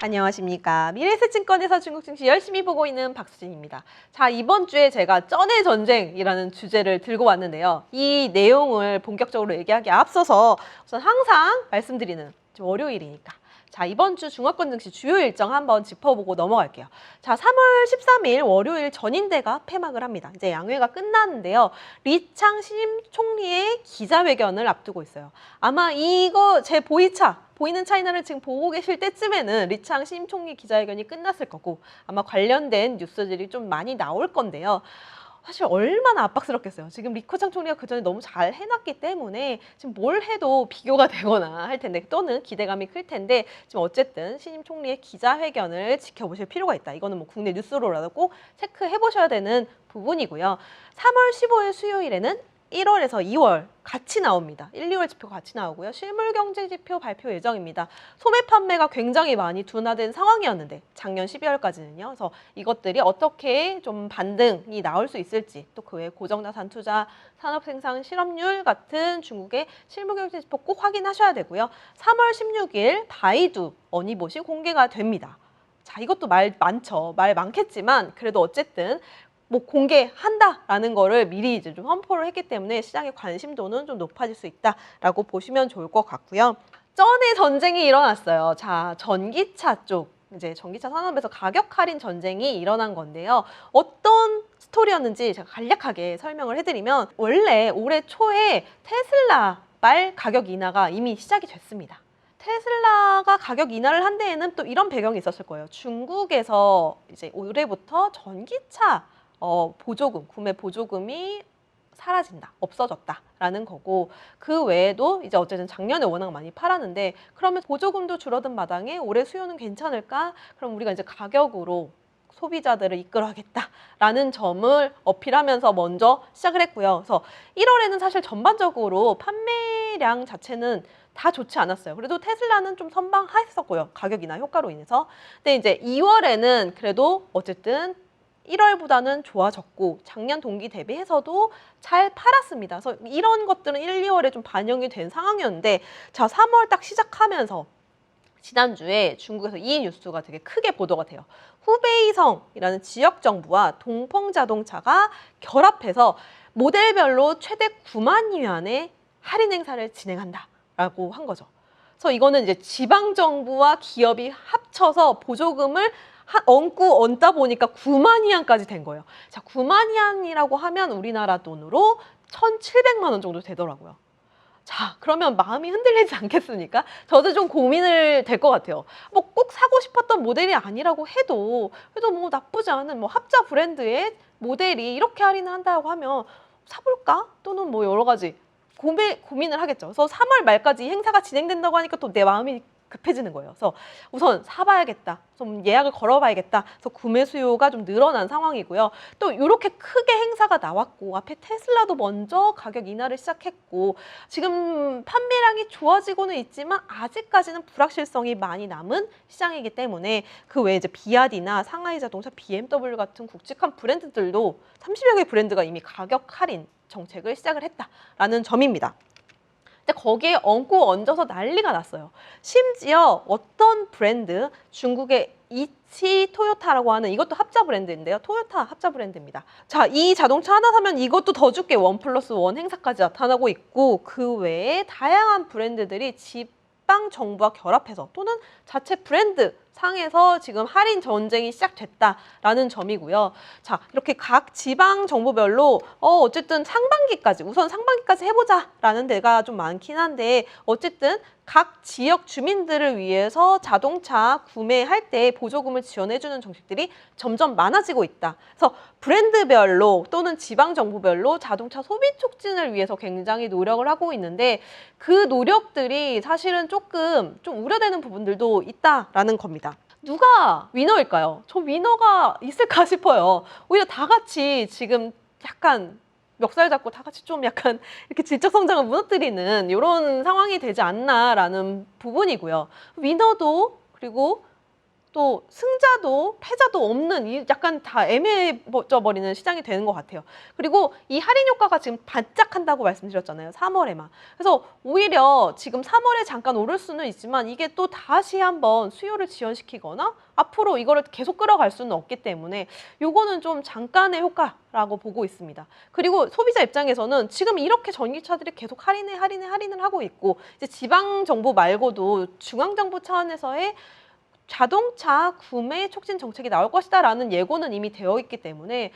안녕하십니까. 미래에셋증권에서 중국 증시 열심히 보고 있는 박수진입니다. 자, 이번 주에 제가 쩐의 전쟁이라는 주제를 들고 왔는데요. 이 내용을 본격적으로 얘기하기에 앞서서 우선 항상 말씀드리는 월요일이니까 자, 이번 주 중화권 증시 주요 일정 한번 짚어보고 넘어갈게요. 자, 3월 13일 월요일 전인대가 폐막을 합니다. 이제 양회가 끝났는데요. 리창 신임 총리의 기자회견을 앞두고 있어요. 아마 이거 제 보이는 차이나를 지금 보고 계실 때쯤에는 리창 신임 총리 기자회견이 끝났을 거고 아마 관련된 뉴스들이 좀 많이 나올 건데요. 사실 얼마나 압박스럽겠어요. 지금 리커창 총리가 그전에 너무 잘 해놨기 때문에 지금 뭘 해도 비교가 되거나 할 텐데 또는 기대감이 클 텐데 지금 어쨌든 신임 총리의 기자회견을 지켜보실 필요가 있다. 이거는 뭐 국내 뉴스로라도 꼭 체크해 보셔야 되는 부분이고요. 3월 15일 수요일에는 1월에서 2월 같이 나옵니다. 1, 2월 지표가 같이 나오고요. 실물 경제 지표 발표 예정입니다. 소매 판매가 굉장히 많이 둔화된 상황이었는데 작년 12월까지는요. 그래서 이것들이 어떻게 좀 반등이 나올 수 있을지 또 그 외에 고정자산 투자, 산업생산 실업률 같은 중국의 실물 경제 지표 꼭 확인하셔야 되고요. 3월 16일 바이두 어니봇이 공개가 됩니다. 자, 이것도 말 많죠. 말 많겠지만 그래도 어쨌든 뭐 공개한다라는 거를 미리 이제 좀 선포를 했기 때문에 시장의 관심도는 좀 높아질 수 있다라고 보시면 좋을 것 같고요. 쩐의 전쟁이 일어났어요. 자, 전기차 쪽 이제 전기차 산업에서 가격 할인 전쟁이 일어난 건데요. 어떤 스토리였는지 제가 간략하게 설명을 해드리면 원래 올해 초에 테슬라 말 가격 인하가 이미 시작이 됐습니다. 테슬라가 가격 인하를 한 데에는 또 이런 배경이 있었을 거예요. 중국에서 이제 올해부터 전기차 보조금, 구매 보조금이 사라진다, 없어졌다라는 거고 그 외에도 이제 어쨌든 작년에 워낙 많이 팔았는데 그러면 보조금도 줄어든 마당에 올해 수요는 괜찮을까? 그럼 우리가 이제 가격으로 소비자들을 이끌어야겠다라는 점을 어필하면서 먼저 시작을 했고요. 그래서 1월에는 사실 전반적으로 판매량 자체는 다 좋지 않았어요. 그래도 테슬라는 좀 선방했었고요. 가격 인하 효과로 인해서. 근데 이제 2월에는 그래도 어쨌든 1월보다는 좋아졌고 작년 동기 대비해서도 잘 팔았습니다. 그래서 이런 것들은 1, 2월에 좀 반영이 된 상황이었는데 자, 3월 딱 시작하면서 지난주에 중국에서 이 뉴스가 되게 크게 보도가 돼요. 후베이성이라는 지역 정부와 동펑자동차가 결합해서 모델별로 최대 9만 위안의 할인 행사를 진행한다라고 한 거죠. 그래서 이거는 이제 지방 정부와 기업이 합쳐서 보조금을 얹고 얹다 보니까 9만 위안까지 된 거예요. 자, 9만 위안이라고 하면 우리나라 돈으로 1,700만 원 정도 되더라고요. 자, 그러면 마음이 흔들리지 않겠습니까? 저도 좀 고민을 될 것 같아요. 뭐 꼭 사고 싶었던 모델이 아니라고 해도 뭐 나쁘지 않은 뭐 합자 브랜드의 모델이 이렇게 할인을 한다고 하면 사볼까? 또는 뭐 여러 가지 고민을 하겠죠. 그래서 3월 말까지 행사가 진행된다고 하니까 또 내 마음이 급해지는 거예요. 그래서 우선 사봐야겠다. 좀 예약을 걸어봐야겠다. 그래서 구매 수요가 좀 늘어난 상황이고요. 또 이렇게 크게 행사가 나왔고 앞에 테슬라도 먼저 가격 인하를 시작했고 지금 판매량이 좋아지고는 있지만 아직까지는 불확실성이 많이 남은 시장이기 때문에 그 외에 이제 비아디나 상하이 자동차, BMW 같은 굵직한 브랜드들도 30여 개 브랜드가 이미 가격 할인 정책을 시작을 했다라는 점입니다. 근데 거기에 얹고 얹어서 난리가 났어요. 심지어 어떤 브랜드, 중국의 이치 토요타라고 하는 이것도 합자 브랜드인데요. 토요타 합자 브랜드입니다. 자, 이 자동차 하나 사면 이것도 더 줄게 1+1 행사까지 나타나고 있고 그 외에 다양한 브랜드들이 지방 정부와 결합해서 또는 자체 브랜드 상에서 지금 할인 전쟁이 시작됐다라는 점이고요. 자, 이렇게 각 지방 정부별로 어쨌든 우선 상반기까지 해보자라는 데가 좀 많긴 한데 어쨌든 각 지역 주민들을 위해서 자동차 구매할 때 보조금을 지원해주는 정책들이 점점 많아지고 있다. 그래서 브랜드별로 또는 지방 정부별로 자동차 소비 촉진을 위해서 굉장히 노력을 하고 있는데 그 노력들이 사실은 조금 좀 우려되는 부분들도 있다라는 겁니다. 누가 위너일까요? 저 위너가 있을까 싶어요. 오히려 다 같이 지금 약간 멱살 잡고 다 같이 좀 약간 이렇게 질적 성장을 무너뜨리는 이런 상황이 되지 않나라는 부분이고요. 위너도 그리고 또 승자도 패자도 없는 이 약간 다 애매해져 버리는 시장이 되는 것 같아요. 그리고 이 할인 효과가 지금 반짝한다고 말씀드렸잖아요. 3월에만. 그래서 오히려 지금 3월에 잠깐 오를 수는 있지만 이게 또 다시 한번 수요를 지연시키거나 앞으로 이거를 계속 끌어갈 수는 없기 때문에 요거는 좀 잠깐의 효과라고 보고 있습니다. 그리고 소비자 입장에서는 지금 이렇게 전기차들이 계속 할인을 하고 있고 이제 지방 정부 말고도 중앙 정부 차원에서의 자동차 구매 촉진 정책이 나올 것이다라는 예고는 이미 되어 있기 때문에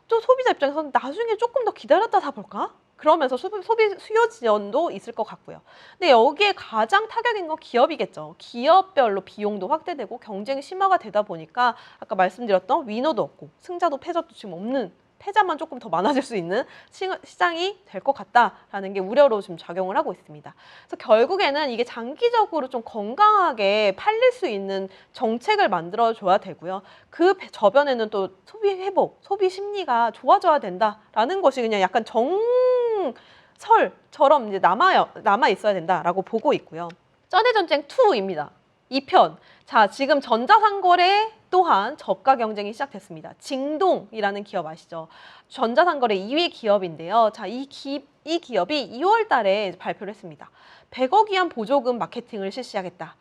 또 소비자 입장에서는 나중에 조금 더 기다렸다 사볼까? 그러면서 소비 수요 지연도 있을 것 같고요. 근데 여기에 가장 타격인 건 기업이겠죠. 기업별로 비용도 확대되고 경쟁 심화가 되다 보니까 아까 말씀드렸던 위너도 없고 승자도 패자도 지금 없는 패자만 조금 더 많아질 수 있는 시장이 될 것 같다라는 게 우려로 지금 작용을 하고 있습니다. 그래서 결국에는 이게 장기적으로 좀 건강하게 팔릴 수 있는 정책을 만들어줘야 되고요. 그 저변에는 또 소비 회복, 소비 심리가 좋아져야 된다라는 것이 그냥 약간 정설처럼 이제 남아 있어야 된다라고 보고 있고요. 쩐해전쟁 2입니다. 2편. 자, 지금 전자상거래 또한 저가 경쟁이 시작됐습니다. 징동이라는 기업 아시죠? 전자상거래 2위 기업인데요. 자, 이 기업이 2월 달에 발표를 했습니다. 100억 위안 보조금 마케팅을 실시하겠다.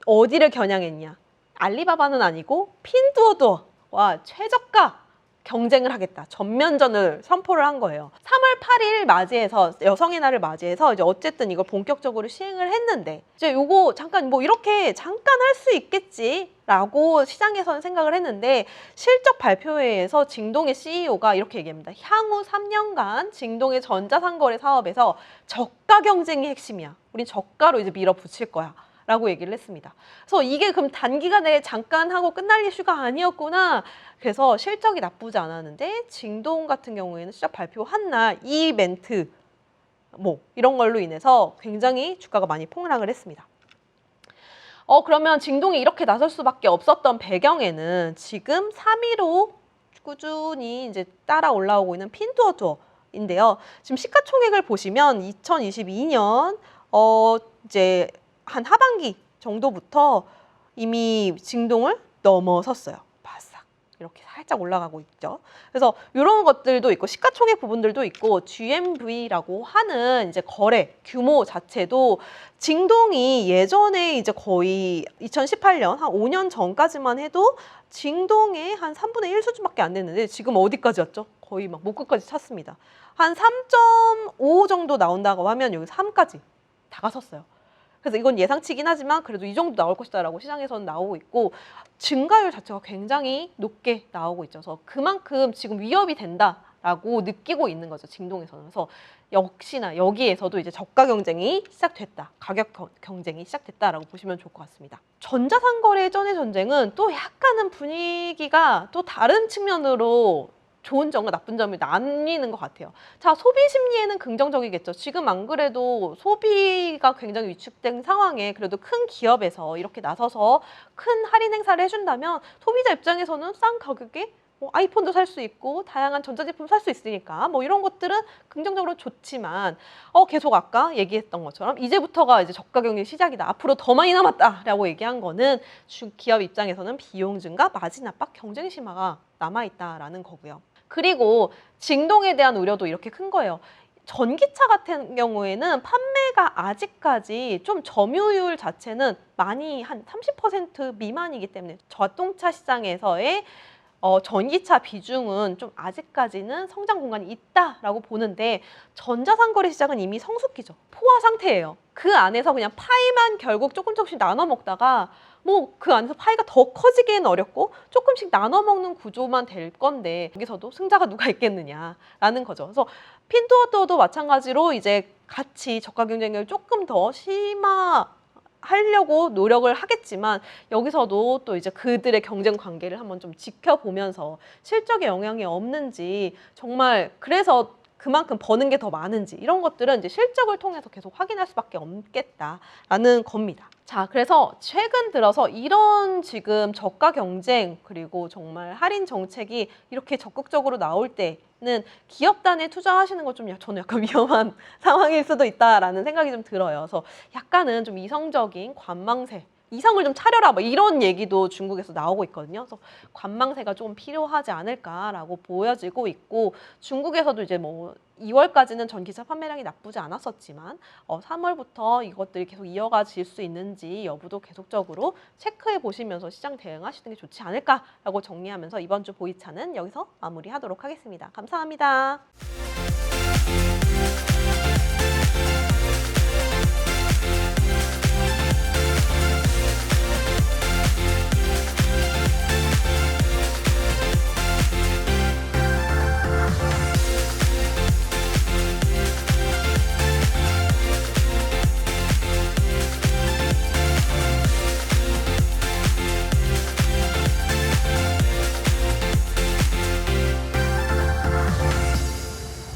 어디를 겨냥했냐? 알리바바는 아니고 핀두어두어와 최저가 경쟁을 하겠다. 전면전을 선포를 한 거예요. 3월 8일 맞이해서 여성의 날을 맞이해서 이제 어쨌든 이걸 본격적으로 시행을 했는데 이제 요거 잠깐 뭐 이렇게 잠깐 할 수 있겠지라고 시장에서는 생각을 했는데 실적 발표회에서 징동의 CEO가 이렇게 얘기합니다. 향후 3년간 징동의 전자상거래 사업에서 저가 경쟁이 핵심이야. 우린 저가로 이제 밀어붙일 거야. 라고 얘기를 했습니다. 그래서 이게 그럼 단기간에 잠깐 하고 끝날 이슈가 아니었구나. 그래서 실적이 나쁘지 않았는데 징동 같은 경우에는 시작 발표한 날 이 멘트 뭐 이런 걸로 인해서 굉장히 주가가 많이 폭락을 했습니다. 그러면 징동이 이렇게 나설 수밖에 없었던 배경에는 지금 3위로 꾸준히 이제 따라 올라오고 있는 핀두어두어인데요. 지금 시가총액을 보시면 2022년 이제 한 하반기 정도부터 이미 징동을 넘어섰어요. 바싹 이렇게 살짝 올라가고 있죠. 그래서 이런 것들도 있고 시가총액 부분들도 있고 GMV라고 하는 이제 거래 규모 자체도 징동이 예전에 이제 거의 2018년 한 5년 전까지만 해도 징동의 한 3분의 1 수준밖에 안 됐는데 지금 어디까지 왔죠? 거의 막 목끝까지 찼습니다. 한 3.5 정도 나온다고 하면 여기 3까지 다가섰어요. 그래서 이건 예상치긴 하지만 그래도 이 정도 나올 것이다라고 시장에서는 나오고 있고 증가율 자체가 굉장히 높게 나오고 있죠. 그래서 그만큼 지금 위협이 된다라고 느끼고 있는 거죠. 징동에서는. 그래서 역시나 여기에서도 이제 저가 경쟁이 시작됐다. 가격 경쟁이 시작됐다라고 보시면 좋을 것 같습니다. 전자상거래 쩐의 전쟁은 또 약간은 분위기가 또 다른 측면으로 좋은 점과 나쁜 점이 나뉘는 것 같아요. 자, 소비 심리에는 긍정적이겠죠. 지금 안 그래도 소비가 굉장히 위축된 상황에 그래도 큰 기업에서 이렇게 나서서 큰 할인 행사를 해준다면 소비자 입장에서는 싼 가격에 뭐 아이폰도 살 수 있고 다양한 전자제품 살 수 있으니까 뭐 이런 것들은 긍정적으로 좋지만 계속 아까 얘기했던 것처럼 이제부터가 이제 저가 경쟁 시작이다. 앞으로 더 많이 남았다라고 얘기한 거는 기업 입장에서는 비용 증가, 마진 압박, 경쟁 심화가 남아있다라는 거고요. 그리고 징동에 대한 우려도 이렇게 큰 거예요. 전기차 같은 경우에는 판매가 아직까지 좀 점유율 자체는 많이 한 30% 미만이기 때문에 자동차 시장에서의 전기차 비중은 좀 아직까지는 성장 공간이 있다라고 보는데 전자상거래 시장은 이미 성숙기죠. 포화 상태예요. 그 안에서 그냥 파이만 결국 조금씩 나눠 먹다가 뭐 그 안에서 파이가 더 커지기는 어렵고 조금씩 나눠 먹는 구조만 될 건데 여기서도 승자가 누가 있겠느냐라는 거죠. 그래서 핀두어두어도 마찬가지로 이제 같이 저가 경쟁을 조금 더 심화하려고 노력을 하겠지만 여기서도 또 이제 그들의 경쟁 관계를 한번 좀 지켜보면서 실적에 영향이 없는지 정말 그래서 그만큼 버는 게 더 많은지 이런 것들은 이제 실적을 통해서 계속 확인할 수밖에 없겠다라는 겁니다. 자, 그래서 최근 들어서 이런 지금 저가 경쟁 그리고 정말 할인 정책이 이렇게 적극적으로 나올 때는 기업단에 투자하시는 건 좀 저는 약간 위험한 상황일 수도 있다라는 생각이 좀 들어요. 그래서 약간은 좀 이성적인 관망세 이성을 좀 차려라 뭐 이런 얘기도 중국에서 나오고 있거든요. 그래서 관망세가 좀 필요하지 않을까라고 보여지고 있고 중국에서도 이제 뭐 2월까지는 전기차 판매량이 나쁘지 않았었지만 3월부터 이것들이 계속 이어가질 수 있는지 여부도 계속적으로 체크해 보시면서 시장 대응하시는 게 좋지 않을까라고 정리하면서 이번 주 보이차는 여기서 마무리하도록 하겠습니다. 감사합니다.